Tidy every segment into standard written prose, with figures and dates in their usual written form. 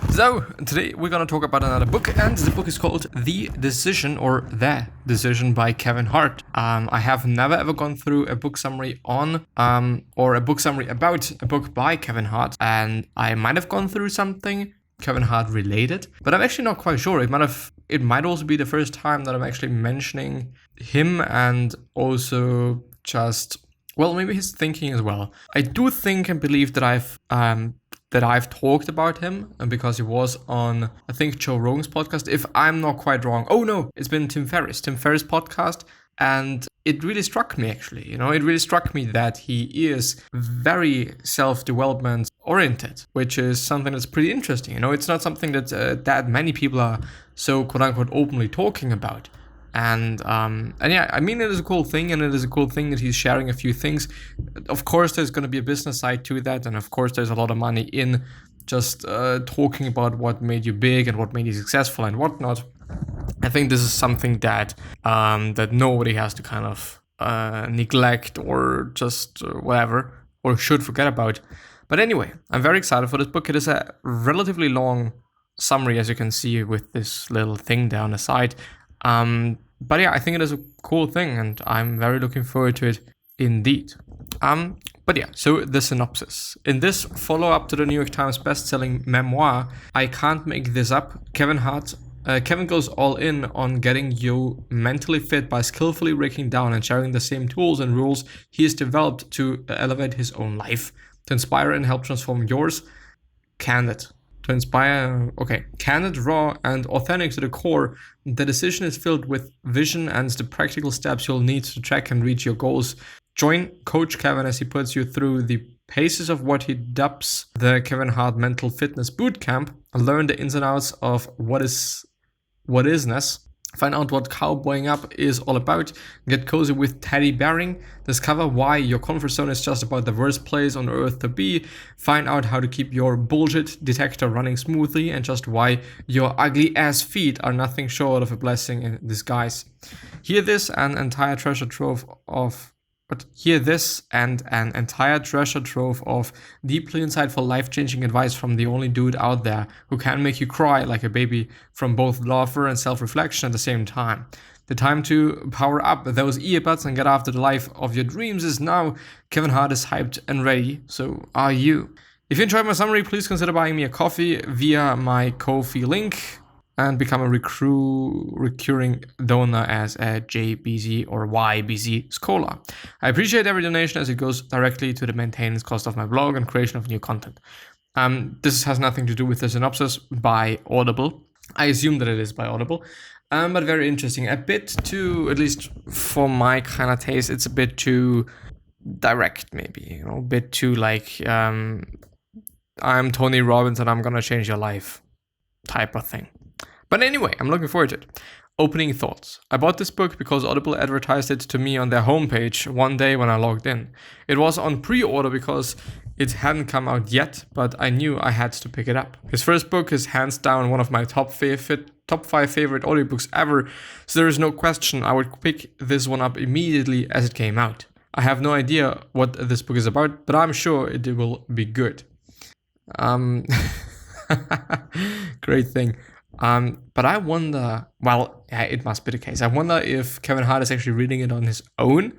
So, today we're gonna talk about another book, and the book is called The Decision by Kevin Hart. I have never ever gone through a book summary on, or a book summary about a book by Kevin Hart, and I might have gone through something Kevin Hart related, but I'm actually not quite sure. It might also be the first time that I'm actually mentioning him, and also just, well, maybe his thinking as well. I do think and believe that I've talked about him, and because he was on, I think, Joe Rogan's podcast, if I'm not quite wrong. Oh no, it's been Tim Ferriss podcast, and it really struck me, actually. It really struck me that he is very self-development oriented, which is something that's pretty interesting. It's not something that many people are so quote-unquote openly talking about. And yeah, I mean, it is a cool thing, and it is a cool thing that he's sharing a few things. Of course, there's going to be a business side to that, and of course, there's a lot of money in just talking about what made you big and what made you successful and whatnot. I think this is something that that nobody has to kind of neglect or just whatever, or should forget about. But anyway, I'm very excited for this book. It is a relatively long summary, as you can see with this little thing down the side. But yeah, I think it is a cool thing, and I'm very looking forward to it indeed. But yeah, so the synopsis. In this follow-up to the New York Times best-selling memoir, I Can't Make This Up, Kevin goes all in on getting you mentally fit by skillfully breaking down and sharing the same tools and rules he has developed to elevate his own life, to inspire and help transform yours. Candid, raw, and authentic to the core. The decision is filled with vision and the practical steps you'll need to track and reach your goals. Join Coach Kevin as he puts you through the paces of what he dubs the Kevin Hart Mental Fitness Bootcamp, and learn the ins and outs of what isness. Find out what cowboying up is all about, get cozy with Teddy Bearing, discover why your comfort zone is just about the worst place on earth to be, find out how to keep your bullshit detector running smoothly, and just why your ugly ass feet are nothing short of a blessing in disguise. Hear this and an entire treasure trove of deeply insightful, life-changing advice from the only dude out there who can make you cry like a baby from both laughter and self-reflection at the same time. The time to power up those earbuds and get after the life of your dreams is now. Kevin Hart is hyped and ready, so are you. If you enjoyed my summary, please consider buying me a coffee via my Ko-fi link and become a recurring donor as a JBZ or YBZ scholar. I appreciate every donation as it goes directly to the maintenance cost of my blog and creation of new content. This has nothing to do with the synopsis by Audible. I assume that it is by Audible, but very interesting. A bit too, at least for my kind of taste, it's a bit too direct, maybe, a bit too like, I'm Tony Robbins and I'm gonna change your life type of thing. But anyway, I'm looking forward to it. Opening thoughts. I bought this book because Audible advertised it to me on their homepage one day when I logged in. It was on pre-order because it hadn't come out yet, but I knew I had to pick it up. His first book is hands down one of my top 5 favorite audiobooks ever, so there is no question I would pick this one up immediately as it came out. I have no idea what this book is about, but I'm sure it will be good. Great thing. But I wonder, well, yeah, it must be the case. I wonder if Kevin Hart is actually reading it on his own,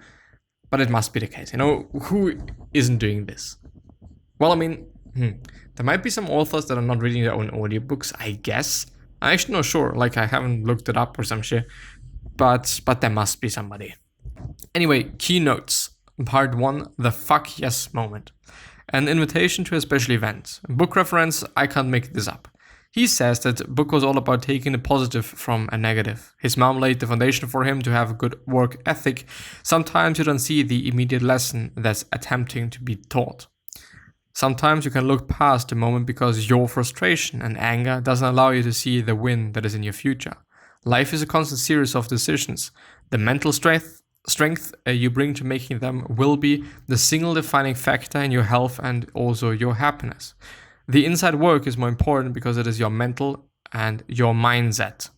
but it must be the case. Who isn't doing this? Well, I mean, there might be some authors that are not reading their own audiobooks, I guess. I'm actually not sure, like I haven't looked it up or some shit, but there must be somebody. Anyway, keynotes. Part 1, the fuck yes moment. An invitation to a special event. Book reference, I Can't Make This Up. He says that the book was all about taking the positive from a negative. His mom laid the foundation for him to have a good work ethic. Sometimes you don't see the immediate lesson that's attempting to be taught. Sometimes you can look past the moment because your frustration and anger doesn't allow you to see the win that is in your future. Life is a constant series of decisions. The mental strength you bring to making them will be the single defining factor in your health and also your happiness. The inside work is more important because it is your mental and your mindset.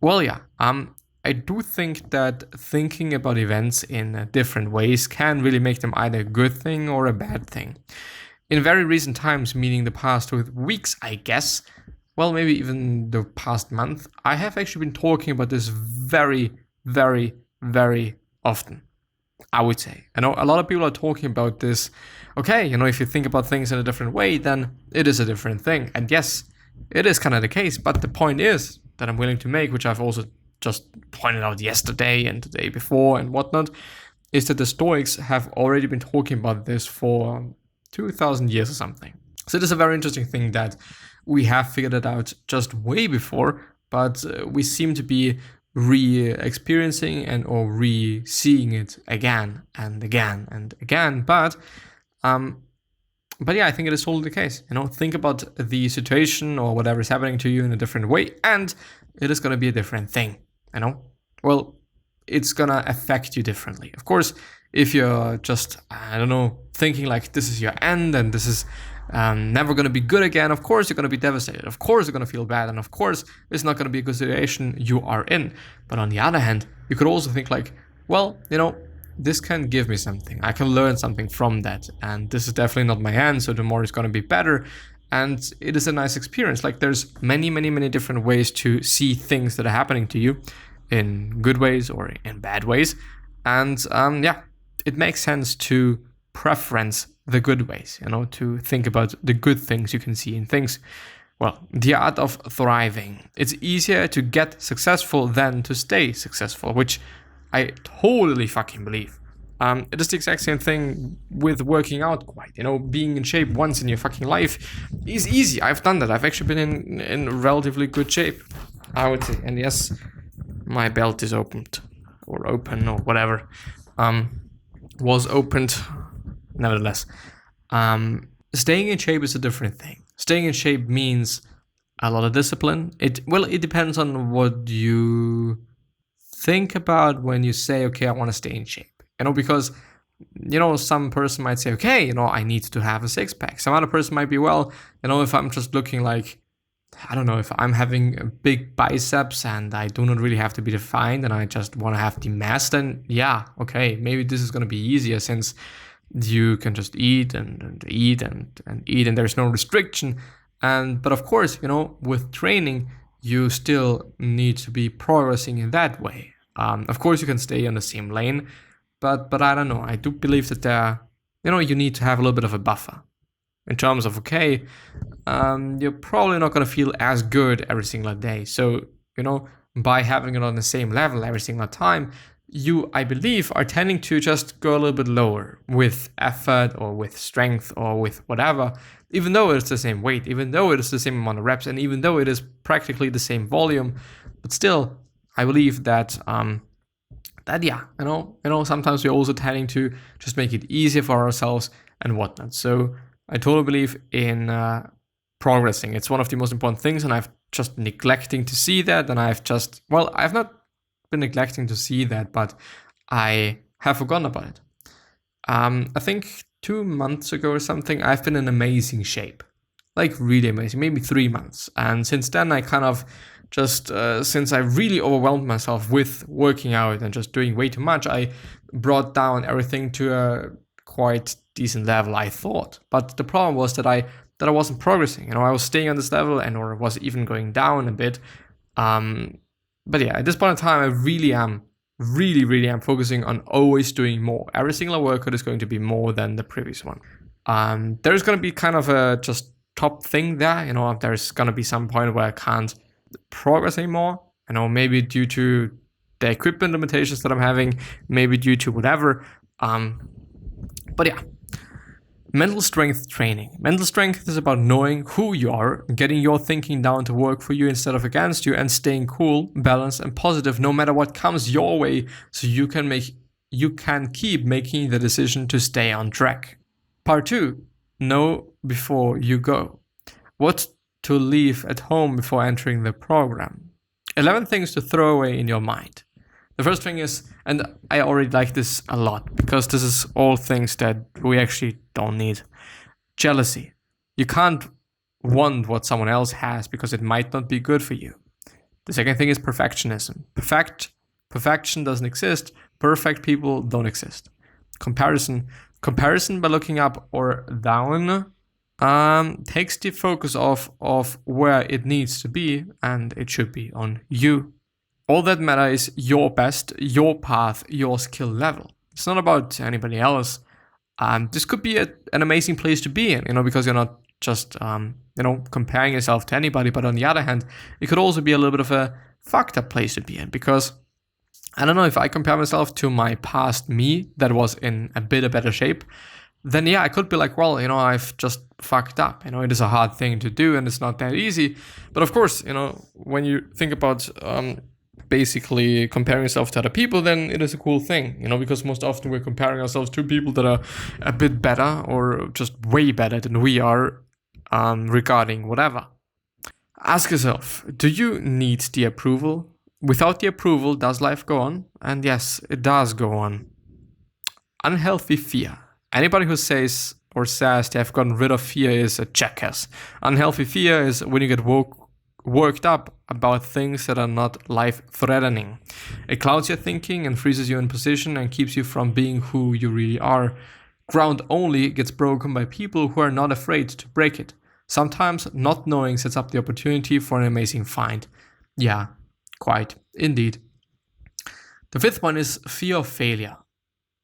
Well, yeah, I do think that thinking about events in different ways can really make them either a good thing or a bad thing. In very recent times, meaning the past weeks, I guess, well, maybe even the past month, I have actually been talking about this very, very, very often, I would say. I know a lot of people are talking about this. Okay, if you think about things in a different way, then it is a different thing. And yes, it is kind of the case. But the point is that I'm willing to make, which I've also just pointed out yesterday and the day before and whatnot, is that the Stoics have already been talking about this for 2,000 years or something. So it is a very interesting thing that we have figured it out just way before, but we seem to be re-experiencing and or re-seeing it again and again and again. But yeah, I think it is totally the case. Think about the situation or whatever is happening to you in a different way, and it is going to be a different thing. Well, it's gonna affect you differently. Of course, if you're just, thinking like this is your end and this is never gonna be good again, of course you're gonna be devastated. Of course you're gonna feel bad, and of course it's not gonna be a good situation you are in. But on the other hand, you could also think like, well, this can give me something. I can learn something from that, and this is definitely not my end, so tomorrow is gonna be better. And it is a nice experience. Like there's many, many, many different ways to see things that are happening to you, in good ways or in bad ways. And it makes sense to preference the good ways, to think about the good things you can see in things. Well, the art of thriving. It's easier to get successful than to stay successful, which I totally fucking believe. It is the exact same thing with working out quite. Being in shape once in your fucking life is easy. I've done that. I've actually been in relatively good shape, I would say. And yes, my belt is opened or open or whatever. Was opened nevertheless. Staying in shape is a different thing. Staying in shape means a lot of discipline. It depends on what you think about when you say, okay, I want to stay in shape. Because some person might say, okay, I need to have a six-pack. Some other person might be, well, if I'm just looking like, I don't know, if I'm having big biceps and I do not really have to be defined and I just want to have the mass, then yeah, okay, maybe this is going to be easier since you can just eat and eat and eat and there's no restriction. But of course, with training, you still need to be progressing in that way. Of course, you can stay on the same lane, but I don't know. I do believe that you need to have a little bit of a buffer. In terms of, okay, you're probably not going to feel as good every single day. So, by having it on the same level every single time, you, I believe, are tending to just go a little bit lower with effort or with strength or with whatever, even though it's the same weight, even though it is the same amount of reps, and even though it is practically the same volume. But still, I believe that, sometimes we're also tending to just make it easier for ourselves and whatnot. So I totally believe in progressing. It's one of the most important things, and I've just neglecting to see that. And I've not been neglecting to see that, but I have forgotten about it. I think 2 months ago or something, I've been in amazing shape, like really amazing, maybe 3 months. And since then, I kind of just, since I really overwhelmed myself with working out and just doing way too much, I brought down everything to a quite decent level, I thought. But the problem was that I wasn't progressing. I was staying on this level or was even going down a bit. But yeah, at this point in time, I really am focusing on always doing more. Every single workout is going to be more than the previous one. There's going to be kind of a just top thing there. There's going to be some point where I can't progress anymore. Maybe due to the equipment limitations that I'm having, maybe due to whatever. But yeah, mental strength training. Mental strength is about knowing who you are, getting your thinking down to work for you instead of against you, and staying cool, balanced, and positive no matter what comes your way, so you can keep making the decision to stay on track. Part 2, know before you go. What to leave at home before entering the program. 11 things to throw away in your mind. The first thing is, and I already like this a lot because this is all things that we actually don't need. Jealousy. You can't want what someone else has because it might not be good for you. The second thing is perfectionism. Perfection doesn't exist. Perfect people don't exist. Comparison by looking up or down takes the focus of where it needs to be, and it should be on you. All that matters is your best, your path, your skill level. It's not about anybody else. This could be an amazing place to be in, because you're not just, comparing yourself to anybody. But on the other hand, it could also be a little bit of a fucked up place to be in, because I don't know, if I compare myself to my past me that was in a bit of better shape, then yeah, I could be like, well, I've just fucked up. It is a hard thing to do and it's not that easy. But of course, when you think about basically comparing yourself to other people, then it is a cool thing, because most often we're comparing ourselves to people that are a bit better or just way better than we are regarding whatever. Ask yourself, do you need the approval? Without the approval, does life go on? And yes, it does go on. Unhealthy fear. Anybody who says they have gotten rid of fear is a jackass. Unhealthy fear is when you get worked up about things that are not life-threatening. It clouds your thinking and freezes you in position and keeps you from being who you really are. Ground only gets broken by people who are not afraid to break it. Sometimes not knowing sets up the opportunity for an amazing find. Yeah, quite, indeed. The fifth one is fear of failure.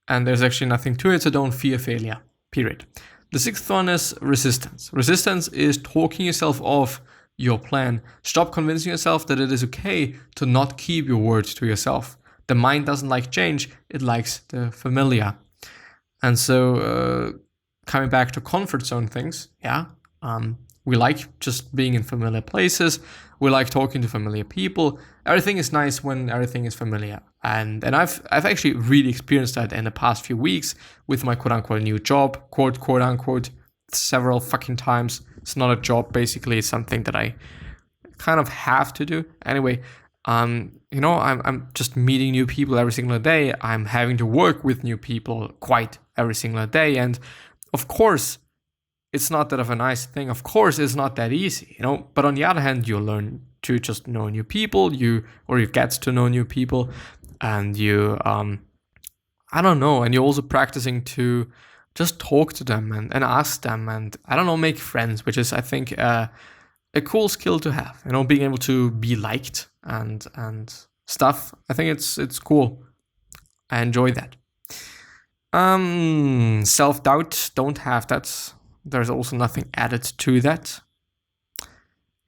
And there's actually nothing to it, so don't fear failure, period. The sixth one is resistance. Resistance is talking yourself off your plan. Stop convincing yourself that it is okay to not keep your word to yourself. The mind doesn't like change, it likes the familiar. And so coming back to comfort zone things, we like just being in familiar places. We like talking to familiar people. Everything is nice when everything is familiar. And I've actually really experienced that in the past few weeks with my quote unquote new job, quote unquote, several fucking times. It's not a job, basically. It's something that I kind of have to do. Anyway, I'm just meeting new people every single day. I'm having to work with new people quite every single day. And of course, it's not that of a nice thing. Of course, it's not that easy, But on the other hand, you learn to just know new people. You get to know new people, and you, and you're also practicing to just talk to them and ask them and, make friends, which is, I think, a cool skill to have. Being able to be liked and stuff. I think it's cool. I enjoy that. Self-doubt, don't have that. There's also nothing added to that.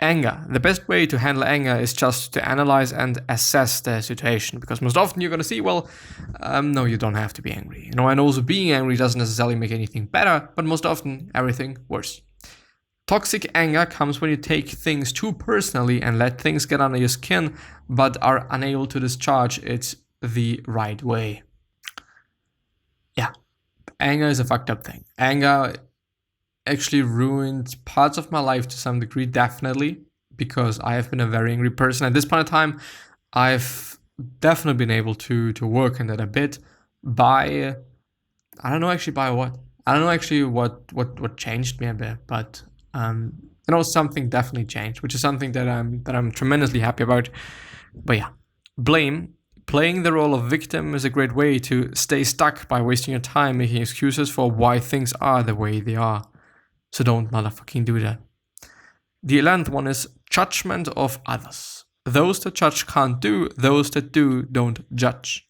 Anger. The best way to handle anger is just to analyze and assess the situation, because most often you're going to see, no, you don't have to be angry. And also being angry doesn't necessarily make anything better, but most often everything worse. Toxic anger comes when you take things too personally and let things get under your skin, but are unable to discharge it the right way. Yeah, anger is a fucked up thing. Anger actually ruined parts of my life to some degree, definitely, because I have been a very angry person. At this point in time, I've definitely been able to work on that a bit by, I don't know actually by what. I don't know actually what changed me a bit, but something definitely changed, which is something that I'm tremendously happy about. But yeah, blame. Playing the role of victim is a great way to stay stuck by wasting your time making excuses for why things are the way they are. So don't motherfucking do that. The 11th one is judgment of others. Those that judge can't do, those that do don't judge.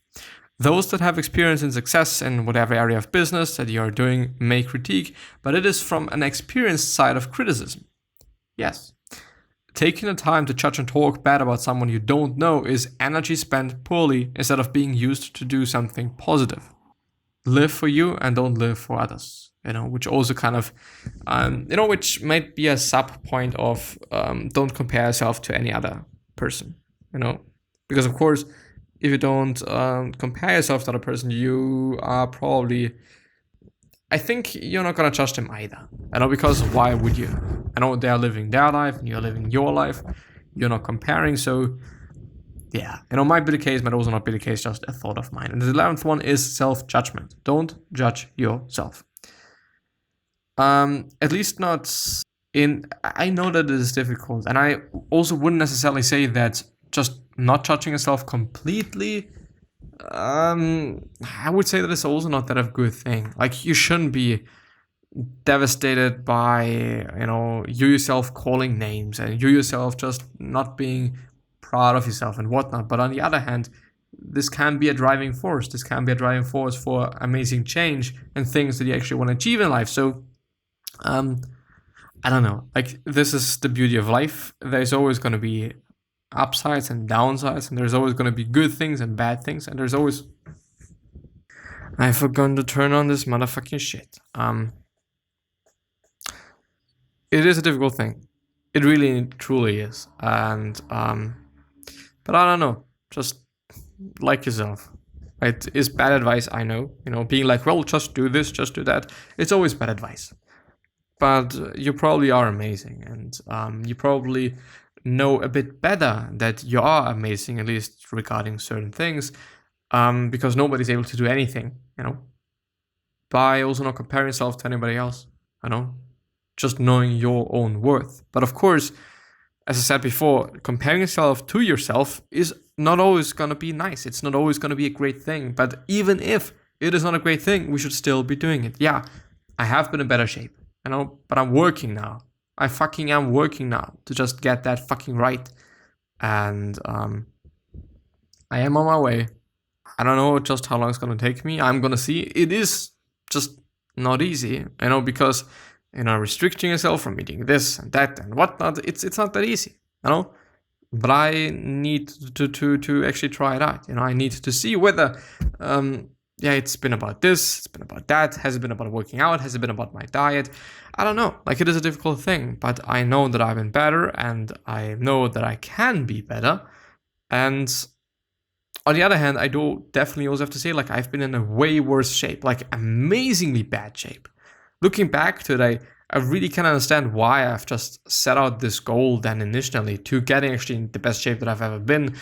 Those that have experience and success in whatever area of business that you are doing may critique, but it is from an experienced side of criticism. Yes. Taking the time to judge and talk bad about someone you don't know is energy spent poorly instead of being used to do something positive. Live for you and don't live for others. Which also kind of, which might be a sub point of don't compare yourself to any other person, because of course, if you don't compare yourself to another person, you are probably, I think you're not going to judge them either, because why would you? They are living their life and you're living your life, you're not comparing, so yeah, might be the case, might also not be the case, just a thought of mine. And the 11th one is self-judgment. Don't judge yourself. At least not I know that it is difficult, and I also wouldn't necessarily say that just not judging yourself completely, I would say that it's also not that a good thing. Like, you shouldn't be devastated by, you yourself calling names and you yourself just not being proud of yourself and whatnot. But on the other hand, this can be a driving force. This can be a driving force for amazing change and things that you actually want to achieve in life. So, I don't know. Like, this is the beauty of life. There's always going to be upsides and downsides, and there's always going to be good things and bad things, and there's always... I forgot to turn on this motherfucking shit. It is a difficult thing. It really, truly is. And, but I don't know. Just like yourself. It is bad advice, I know. Being like, well, just do this, just do that. It's always bad advice. But you probably are amazing. And you probably know a bit better that you are amazing, at least regarding certain things. Because nobody's able to do anything, by also not comparing yourself to anybody else, just knowing your own worth. But of course, as I said before, comparing yourself to yourself is not always going to be nice. It's not always going to be a great thing. But even if it is not a great thing, we should still be doing it. Yeah, I have been in better shape, but I'm working now. I fucking am working now to just get that fucking right. And I am on my way. I don't know just how long it's going to take me. I'm going to see. It is just not easy, because, restricting yourself from eating this and that and whatnot, it's not that easy, But I need to actually try it out. I need to see whether, it's been about this, it's been about that. Has it been about working out? Has it been about my diet? I don't know. Like, it is a difficult thing, but I know that I've been better, and I know that I can be better. And on the other hand, I do definitely also have to say, like, I've been in a way worse shape, like amazingly bad shape. Looking back to it, I really can understand why I've just set out this goal then initially to getting actually in the best shape that I've ever been,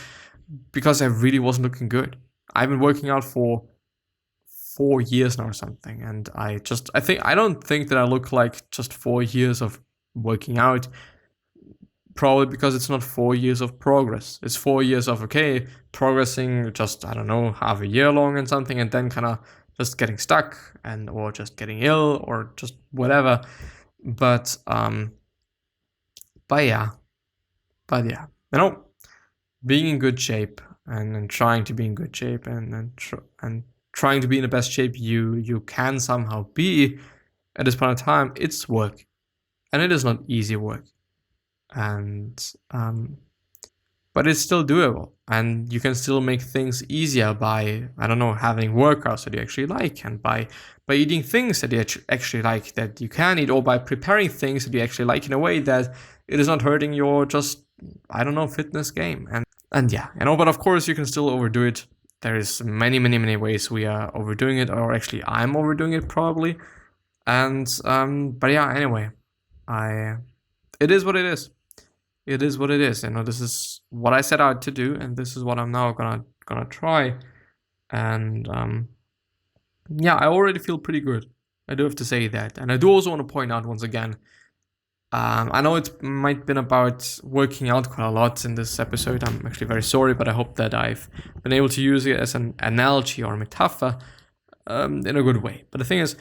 because I really wasn't looking good. I've been working out for 4 years now or something, and I don't think that I look like just 4 years of working out. Probably because it's not 4 years of progress. It's 4 years of, progressing just, I don't know, half a year long and something, and then kind of just getting stuck or just getting ill or just whatever. But yeah, being in good shape and trying to be in good shape and trying to be in the best shape you can somehow be at this point in time, it's work, and it is not easy work. And but it's still doable, and you can still make things easier by, having workouts that you actually like, and by eating things that you actually like, that you can eat, or by preparing things that you actually like in a way that it is not hurting your just, fitness game. And yeah, but of course you can still overdo it. There is many ways we are overdoing it, or actually I'm overdoing it probably. And but yeah, anyway, it is what it is. It is what it is. This is what I set out to do, and this is what I'm now gonna try. And I already feel pretty good. I do have to say that. And I do also want to point out once again, I know it might have been about working out quite a lot in this episode. I'm actually very sorry, but I hope that I've been able to use it as an analogy or metaphor in a good way. But the thing is,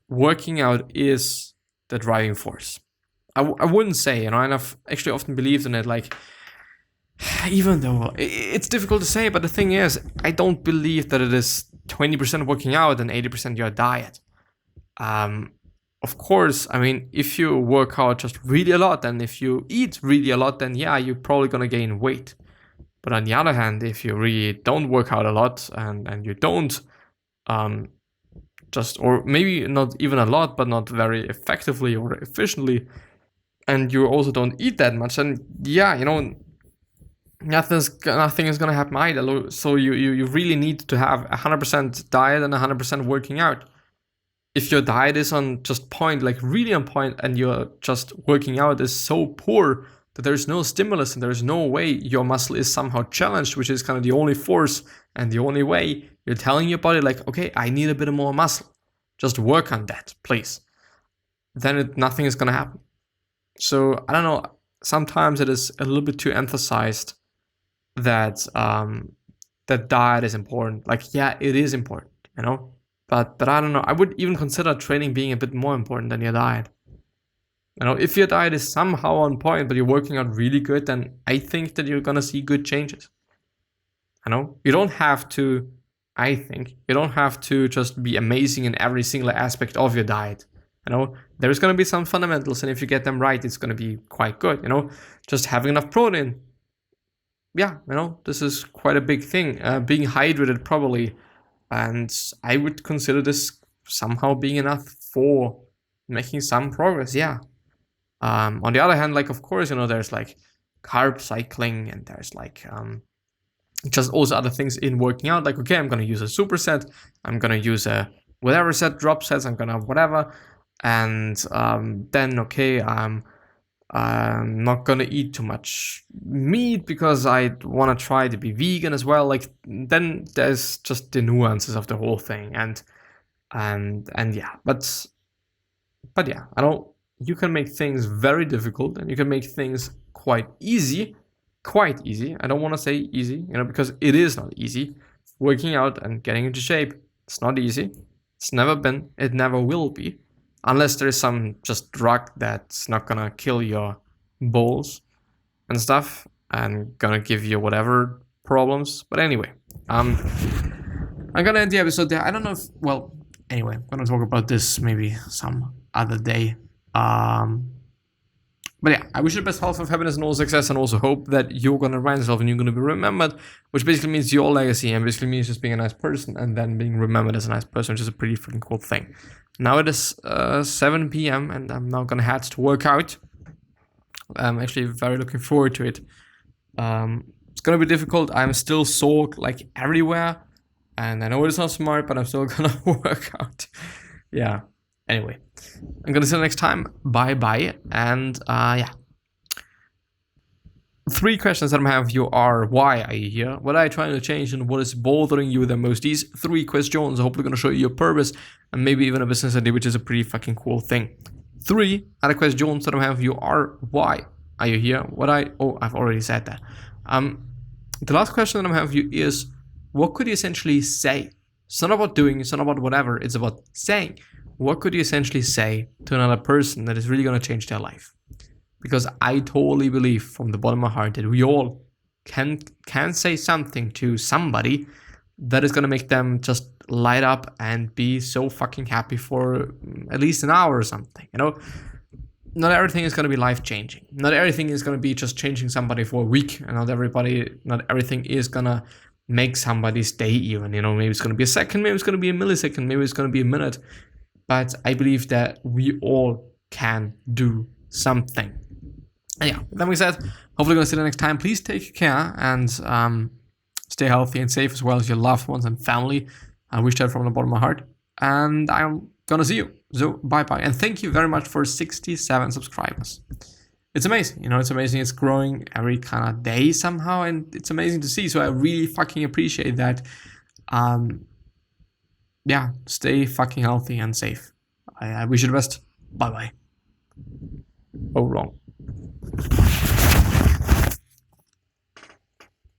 working out is the driving force. I wouldn't say, and I've actually often believed in it, like, even though it's difficult to say, but the thing is, I don't believe that it is 20% working out and 80% your diet. Of course, if you work out just really a lot, and if you eat really a lot, then yeah, you're probably gonna gain weight. But on the other hand, if you really don't work out a lot and you don't or maybe not even a lot, but not very effectively or efficiently, and you also don't eat that much, and yeah, nothing is gonna happen either. So you really need to have 100% diet and 100% working out. If your diet is on just point, like really on point, and you're just working out is so poor that there's no stimulus and there's no way your muscle is somehow challenged, which is kind of the only force and the only way you're telling your body, like, okay, I need a bit more muscle, just work on that, please, then nothing is gonna happen. So I don't know, sometimes it is a little bit too emphasized that that diet is important. Like, yeah, it is important, But I don't know. I would even consider training being a bit more important than your diet. You know, if your diet is somehow on point, but you're working out really good, then I think that you're gonna see good changes. You know, you don't have to. I think you don't have to just be amazing in every single aspect of your diet. You know, there's gonna be some fundamentals, and if you get them right, it's gonna be quite good. You know, just having enough protein. Yeah, you know, this is quite a big thing. Being hydrated properly, and I would consider this somehow being enough for making some progress. Yeah. On the other hand, like, of course, you know, there's like carb cycling, and there's like just also other things in working out. Like, okay, I'm gonna use a superset, I'm gonna use a whatever set, drop sets, I'm gonna whatever, and then okay, I'm not gonna eat too much meat because I want to try to be vegan as well. Like, then there's just the nuances of the whole thing, and yeah, but yeah, I don't. You can make things very difficult, and you can make things quite easy. I don't want to say easy, you know, because it is not easy. Working out and getting into shape, it's not easy. It's never been. It never will be, unless there's some just drug that's not gonna kill your balls and stuff, and gonna give you whatever problems. But anyway, I'm gonna end the episode there. I don't know if, well, anyway, I'm gonna talk about this maybe some other day. But yeah, I wish you the best health, of happiness, and all success, and also hope that you're gonna remind yourself and you're gonna be remembered, which basically means your legacy, and basically means just being a nice person and then being remembered as a nice person, which is a pretty freaking cool thing. Now it is 7 p.m. and I'm now gonna head to work out. I'm actually very looking forward to it. It's gonna be difficult. I'm still sore like everywhere, and I know it's not smart, but I'm still gonna work out. Yeah. Anyway, I'm gonna see you next time. Bye, and yeah. 3 questions that I have you are: why are you here? What are you trying to change, and what is bothering you the most? These 3 questions are hopefully gonna show you your purpose, and maybe even a business idea, which is a pretty fucking cool thing. 3 other questions that I have you are: why are you here? I've already said that. The last question that I have you is: what could you essentially say? It's not about doing, it's not about whatever, it's about saying. What could you essentially say to another person that is really going to change their life? Because I totally believe from the bottom of my heart that we all can say something to somebody that is going to make them just light up and be so fucking happy for at least an hour or something. You know, not everything is going to be life-changing. Not everything is going to be just changing somebody for a week. And not everything is going to make somebody's day even. You know, maybe it's going to be a second, maybe it's going to be a millisecond, maybe it's going to be a minute. But I believe that we all can do something. And yeah, with that being said, hopefully gonna see you next time. Please take care and stay healthy and safe, as well as your loved ones and family. I wish that from the bottom of my heart. And I'm gonna see you. So bye. And thank you very much for 67 subscribers. It's amazing, you know, it's amazing. It's growing every kind of day somehow, and it's amazing to see. So I really fucking appreciate that. Yeah, stay fucking healthy and safe. I wish you the best. Bye. Oh, wrong.